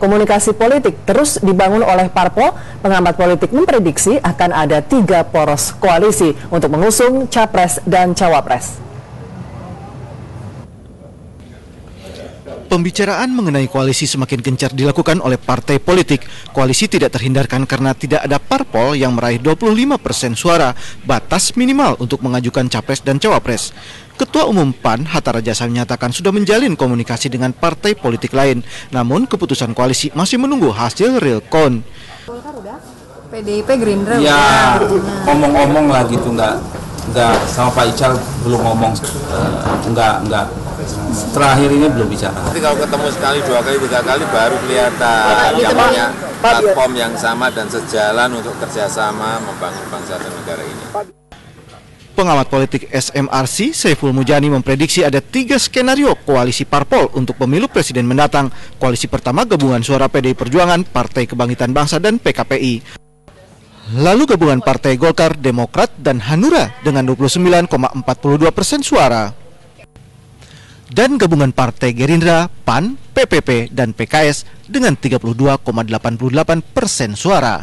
Komunikasi politik terus dibangun oleh parpol. Pengamat politik memprediksi akan ada 3 poros koalisi untuk mengusung capres dan cawapres. Pembicaraan mengenai koalisi semakin gencar dilakukan oleh partai politik. Koalisi tidak terhindarkan karena tidak ada parpol yang meraih 25% suara, batas minimal untuk mengajukan capres dan cawapres. Ketua Umum PAN, Hatta Rajasa menyatakan sudah menjalin komunikasi dengan partai politik lain. Namun keputusan koalisi masih menunggu hasil real count. PDIP, Gerindra ya ngomong-ngomong lah gitu, nggak sama Pak Ical belum ngomong, nggak terakhir ini belum bicara. Nanti kalau ketemu sekali, 2 kali, 3 kali baru kelihatan yang punya platform yang sama dan sejalan untuk kerjasama membangun bangsa dan negara ini. Pengamat politik SMRC, Saiful Mujani memprediksi ada 3 skenario koalisi parpol untuk pemilu presiden mendatang. Koalisi pertama gabungan suara PDI Perjuangan, Partai Kebangkitan Bangsa, dan PKPI. Lalu gabungan Partai Golkar, Demokrat, dan Hanura dengan 29,42% suara. Dan gabungan Partai Gerindra, PAN, PPP, dan PKS dengan 32,88% suara.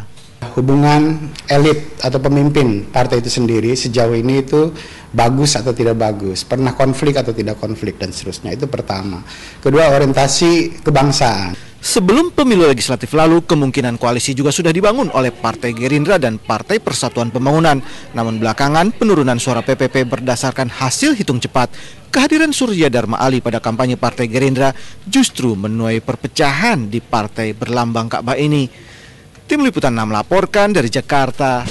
Hubungan elit atau pemimpin partai itu sendiri sejauh ini itu bagus atau tidak bagus, pernah konflik atau tidak konflik, dan seterusnya. Itu pertama. Kedua, orientasi kebangsaan. Sebelum pemilu legislatif lalu, kemungkinan koalisi juga sudah dibangun oleh Partai Gerindra dan Partai Persatuan Pembangunan. Namun belakangan penurunan suara PPP berdasarkan hasil hitung cepat. Kehadiran Surya Dharma Ali pada kampanye Partai Gerindra justru menuai perpecahan di partai berlambang Ka'bah ini. Tim Liputan 6 melaporkan dari Jakarta.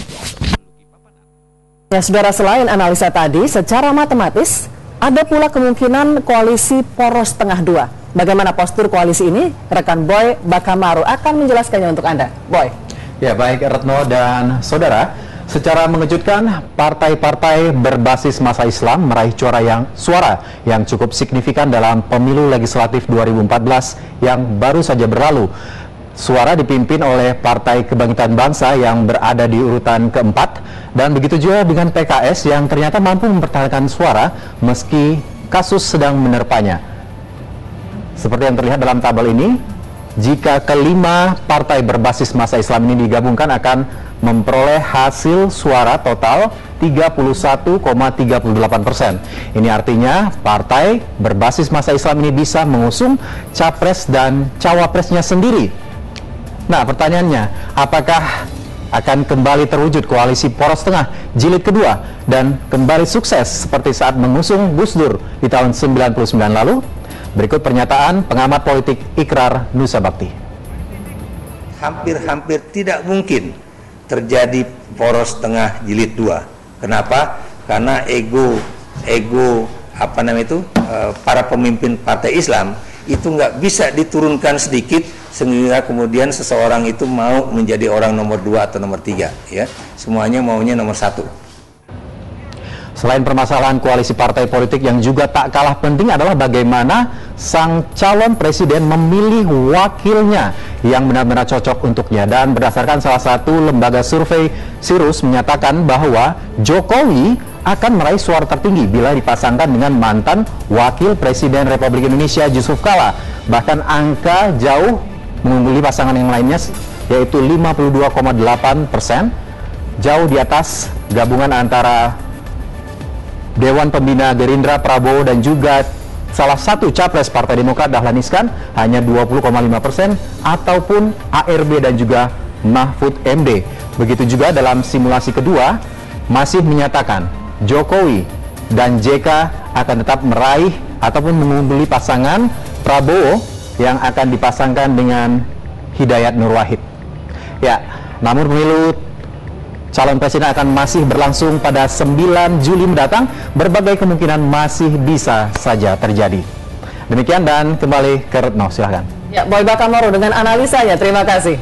Ya, saudara, selain analisa tadi, secara matematis ada pula kemungkinan koalisi poros tengah 2. Bagaimana postur koalisi ini? Rekan Boy Bakamaru akan menjelaskannya untuk Anda. Boy. Ya, baik Retno dan saudara. Secara mengejutkan, partai-partai berbasis massa Islam meraih suara yang cukup signifikan dalam pemilu legislatif 2014 yang baru saja berlalu. Suara dipimpin oleh Partai Kebangkitan Bangsa yang berada di urutan keempat, dan begitu juga dengan PKS yang ternyata mampu mempertahankan suara meski kasus sedang menerpanya. Seperti yang terlihat dalam tabel ini, jika kelima partai berbasis massa Islam ini digabungkan akan memperoleh hasil suara total 31,38%. Ini artinya partai berbasis massa Islam ini bisa mengusung capres dan cawapresnya sendiri. Nah, pertanyaannya, apakah akan kembali terwujud koalisi poros tengah jilid kedua dan kembali sukses seperti saat mengusung Gus Dur di tahun 99 lalu? Berikut pernyataan pengamat politik Ikrar Nusa Bakti. Hampir-hampir tidak mungkin terjadi poros tengah jilid 2. Kenapa? Karena ego para pemimpin partai Islam itu nggak bisa diturunkan sedikit sehingga kemudian seseorang itu mau menjadi orang nomor 2 atau nomor 3, ya. Semuanya maunya nomor 1. Selain permasalahan koalisi partai politik, yang juga tak kalah penting adalah bagaimana sang calon presiden memilih wakilnya yang benar-benar cocok untuknya. Dan berdasarkan salah satu lembaga survei Sirus menyatakan bahwa Jokowi akan meraih suara tertinggi bila dipasangkan dengan mantan Wakil Presiden Republik Indonesia Yusuf Kala. Bahkan angka jauh mengungguli pasangan yang lainnya, yaitu 52,8%, jauh di atas gabungan antara Dewan Pembina Gerindra Prabowo dan juga salah satu capres Partai Demokrat Dahlan Iskan hanya 20,5%, ataupun ARB dan juga Mahfud MD. Begitu juga dalam simulasi kedua masih menyatakan Jokowi dan JK akan tetap meraih ataupun mengungguli pasangan Prabowo yang akan dipasangkan dengan Hidayat Nur Wahid. Ya, namun pemilu calon presiden akan masih berlangsung pada 9 Juli mendatang. Berbagai kemungkinan masih bisa saja terjadi. Demikian, dan kembali ke Retno, silahkan. Ya, Boy Bakamaru dengan analisanya, terima kasih.